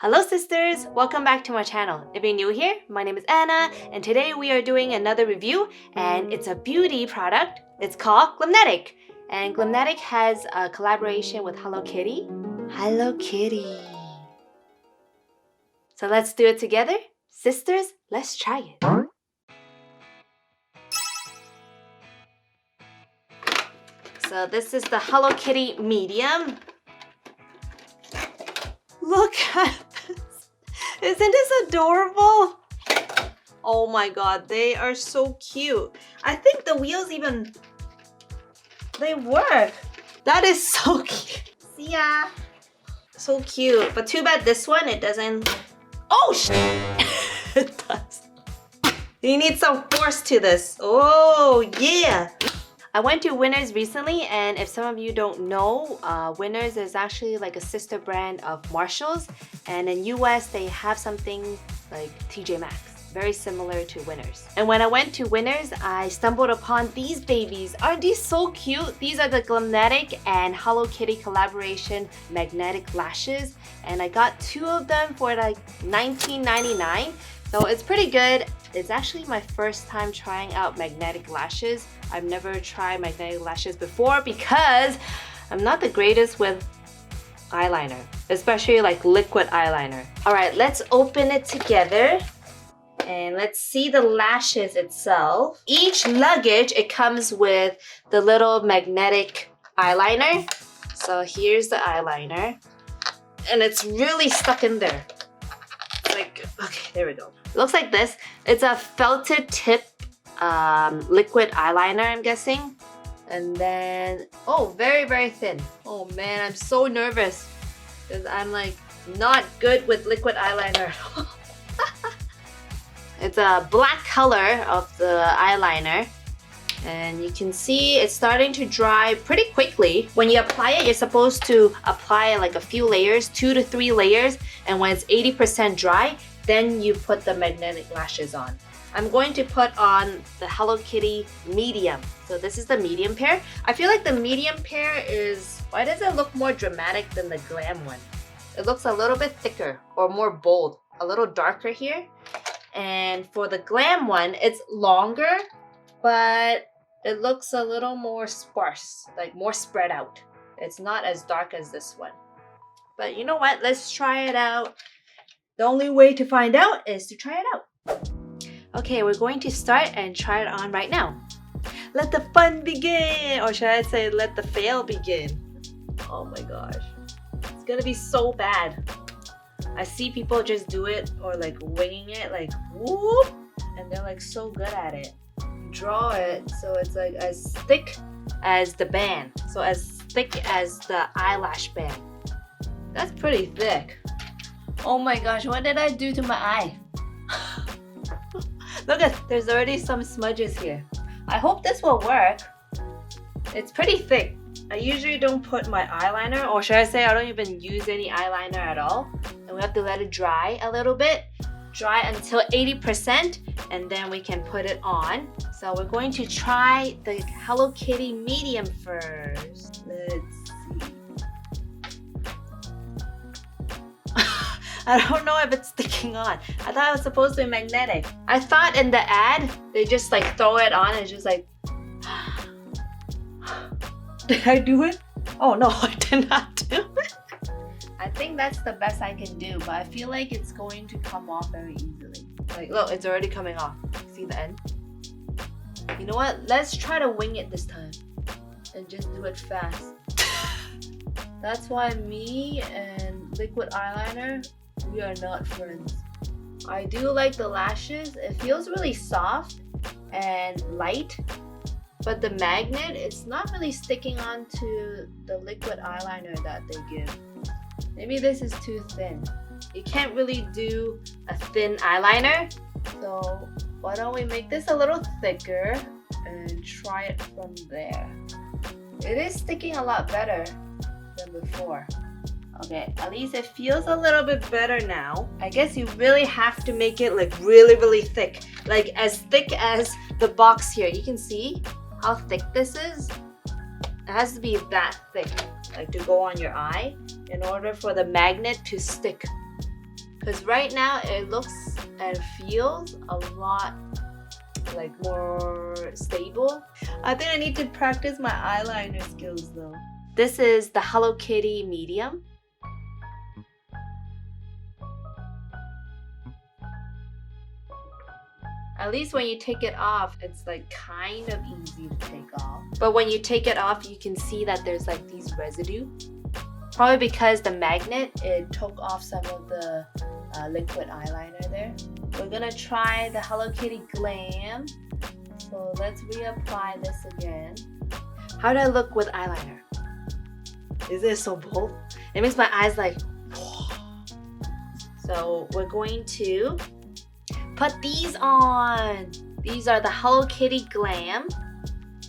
Hello sisters! Welcome back to my channel. If you're new here, my name is Anna and today we are doing another review and it's a beauty product. It's called Glamnetic and Glamnetic has a collaboration with Hello Kitty. Hello Kitty! So let's do it together. Sisters, let's try it. So this is the Hello Kitty medium. Look at this. Isn't this adorable? Oh my god, they are so cute. I think the wheels even, they work. That is so cute. See ya. So cute. But too bad this one, it doesn't. Oh, it does. You need some force to this. Oh, yeah. I went to Winners recently, and if some of you don't know, Winners is actually like a sister brand of Marshalls, and in US they have something like TJ Maxx, very similar to Winners. And when I went to Winners, I stumbled upon these babies. Aren't these so cute? These are the Glamnetic and Hello Kitty collaboration magnetic lashes, and I got two of them for like $19.99. So it's pretty good. It's actually my first time trying out magnetic lashes. I've never tried magnetic lashes before because I'm not the greatest with eyeliner, especially like liquid eyeliner. All right, let's open it together and let's see the lashes itself. Each luggage, it comes with the little magnetic eyeliner. So here's the eyeliner and it's really stuck in there. Like, okay, there we go. It looks like this. It's a felted tip liquid eyeliner, I'm guessing. And then, oh, very, very thin. Oh man, I'm so nervous because I'm like not good with liquid eyeliner. It's a black color of the eyeliner. And you can see it's starting to dry pretty quickly. When you apply it, you're supposed to apply like a few layers, 2 to 3 layers. And when it's 80% dry, then you put the magnetic lashes on. I'm going to put on the Hello Kitty medium. So this is the medium pair. I feel like the medium pair is, why does it look more dramatic than the Glam one? It looks a little bit thicker or more bold, a little darker here. And for the Glam one, it's longer, but it looks a little more sparse, like more spread out. It's not as dark as this one. But you know what? Let's try it out. The only way to find out is to try it out. Okay, we're going to start and try it on right now. Let the fun begin! Or should I say, let the fail begin? Oh my gosh. It's gonna be so bad. I see people just do it or like winging it, like whoop! And they're like so good at it. Draw it so it's like as thick as the band. So as thick as the eyelash band. That's pretty thick. Oh my gosh, what did I do to my eye? Look at, there's already some smudges here. I hope this will work. It's pretty thick. I usually don't put my eyeliner, or should I say I don't even use any eyeliner at all. And we have to let it dry a little bit. Dry until 80% and then we can put it on. So we're going to try the Hello Kitty medium first. Let's see. I don't know if it's sticking on. I thought it was supposed to be magnetic. I thought in the ad, they just like throw it on and it's just like... Did I do it? Oh no, I did not do it. I think that's the best I can do, but I feel like it's going to come off very easily. Like, look, it's already coming off. See the end? You know what? Let's try to wing it this time and just do it fast. That's why me and liquid eyeliner, we are not friends. I do like the lashes. It feels really soft and light, but the magnet, it's not really sticking onto the liquid eyeliner that they give. Maybe this is too thin. You can't really do a thin eyeliner. So why don't we make this a little thicker and try it from there. It is sticking a lot better than before. Okay, at least it feels a little bit better now. I guess you really have to make it like really, really thick. Like as thick as the box here. You can see how thick this is. It has to be that thick, like to go on your eye in order for the magnet to stick. Because right now it looks and feels a lot like more stable. I think I need to practice my eyeliner skills though. This is the Hello Kitty medium. At least when you take it off, it's like kind of easy to take off. But when you take it off, you can see that there's like these residue. Probably because the magnet, it took off some of the liquid eyeliner there. We're gonna try the Hello Kitty Glam. So let's reapply this again. How do I look with eyeliner? Is it so bold? It makes my eyes like, whoa. So we're going to put these on. These are the Hello Kitty Glam.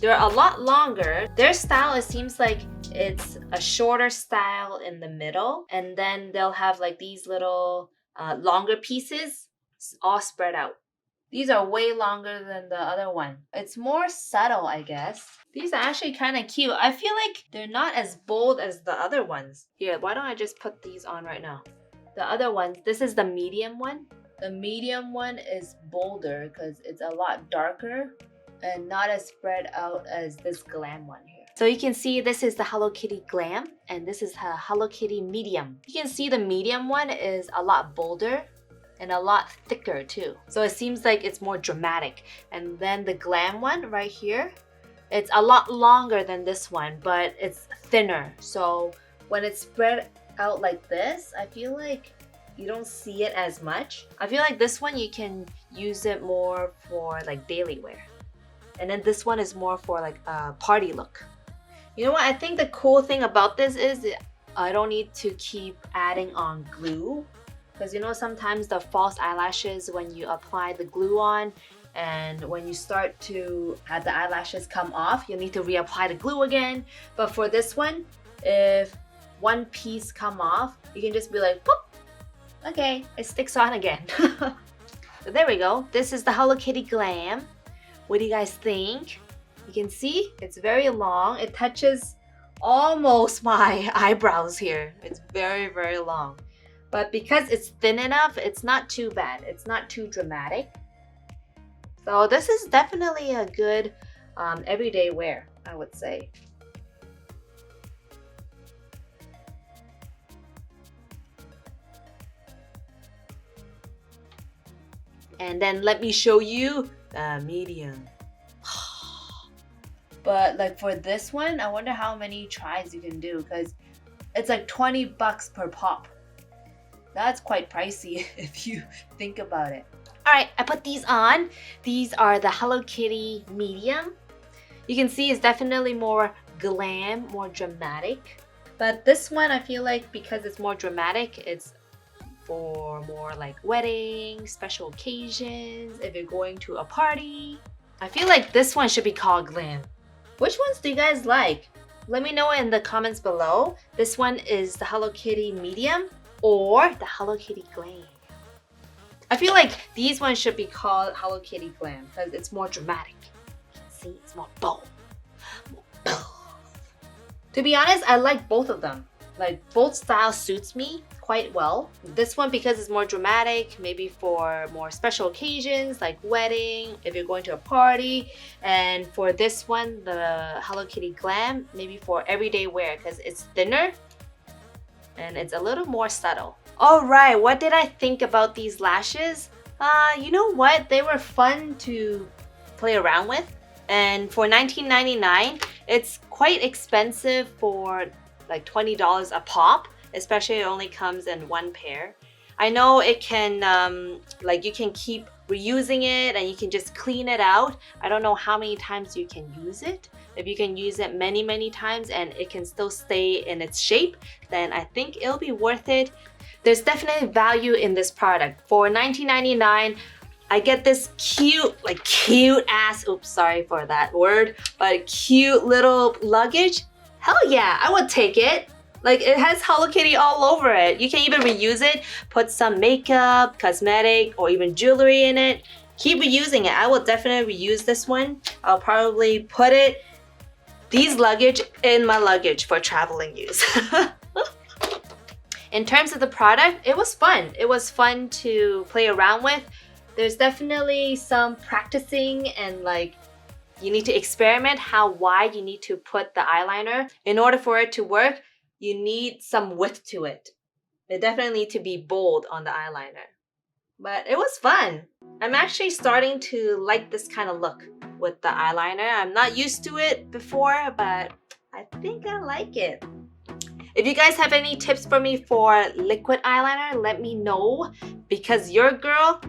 They're a lot longer. Their style, it seems like it's a shorter style in the middle, and then they'll have like these little longer pieces all spread out. These are way longer than the other one. It's more subtle, I guess. These are actually kind of cute. I feel like they're not as bold as the other ones. Here, why don't I just put these on right now? The other ones, this is the medium one. The medium one is bolder because it's a lot darker and not as spread out as this Glam one here. So you can see this is the Hello Kitty Glam and this is the Hello Kitty Medium. You can see the medium one is a lot bolder and a lot thicker too. So it seems like it's more dramatic. And then the Glam one right here, it's a lot longer than this one, but it's thinner. So when it's spread out like this, I feel like you don't see it as much. I feel like this one you can use it more for like daily wear. And then this one is more for like a party look. You know what? I think the cool thing about this is I don't need to keep adding on glue. Because you know sometimes the false eyelashes, when you apply the glue on and when you start to have the eyelashes come off, you'll need to reapply the glue again. But for this one, if one piece come off, you can just be like, boop, okay, it sticks on again. So there we go. This is the Hello Kitty Glam. What do you guys think? You can see it's very long. It touches almost my eyebrows here. It's very, very long. But because it's thin enough, it's not too bad. It's not too dramatic. So this is definitely a good everyday wear, I would say. And then let me show you the medium. But like for this one, I wonder how many tries you can do because it's like 20 bucks per pop. That's quite pricey if you think about it. All right, I put these on. These are the Hello Kitty Medium. You can see it's definitely more glam, more dramatic. But this one, I feel like because it's more dramatic, it's for more like weddings, special occasions, if you're going to a party. I feel like this one should be called Glam. Which ones do you guys like? Let me know in the comments below. This one is the Hello Kitty Medium or the Hello Kitty Glam. I feel like these ones should be called Hello Kitty Glam because it's more dramatic. See, it's more bold. More bold. To be honest, I like both of them. Like both styles suits me quite well. This one because it's more dramatic, maybe for more special occasions like wedding, if you're going to a party. And for this one, the Hello Kitty Glam, maybe for everyday wear because it's thinner and it's a little more subtle. All right, what did I think about these lashes? You know what? They were fun to play around with. And for $19.99, it's quite expensive for like $20 a pop, especially it only comes in one pair. I know it can, like you can keep reusing it and you can just clean it out. I don't know how many times you can use it. If you can use it many, many times and it can still stay in its shape, then I think it'll be worth it. There's definitely value in this product. For $19.99, I get this cute ass, oops, sorry for that word, but cute little luggage. Hell yeah, I would take it. Like it has Hello Kitty all over it. You can even reuse it, put some makeup, cosmetic, or even jewelry in it. Keep reusing it. I will definitely reuse this one. I'll probably put these luggage in my luggage for traveling use. In terms of the product, it was fun. It was fun to play around with. There's definitely some practicing and like you need to experiment how wide you need to put the eyeliner. In order for it to work, you need some width to it. It definitely need to be bold on the eyeliner. But it was fun. I'm actually starting to like this kind of look with the eyeliner. I'm not used to it before, but I think I like it. If you guys have any tips for me for liquid eyeliner, let me know, because your girl,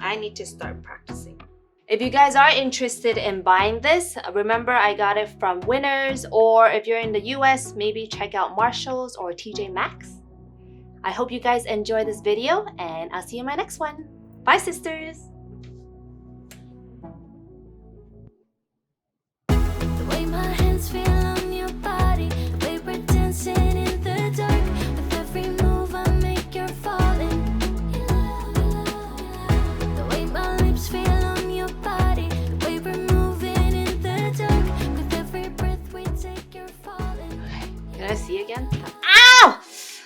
I need to start practicing. If you guys are interested in buying this, remember I got it from Winners, or if you're in the US, maybe check out Marshalls or TJ Maxx. I hope you guys enjoy this video, and I'll see you in my next one. Bye, sisters! The way my hands feel on your body, the way we're dancing in the dark, with every move I make you're falling. The way my lips feel on your body, the way we're moving in the dark, with every breath we take you're falling. Can I see again?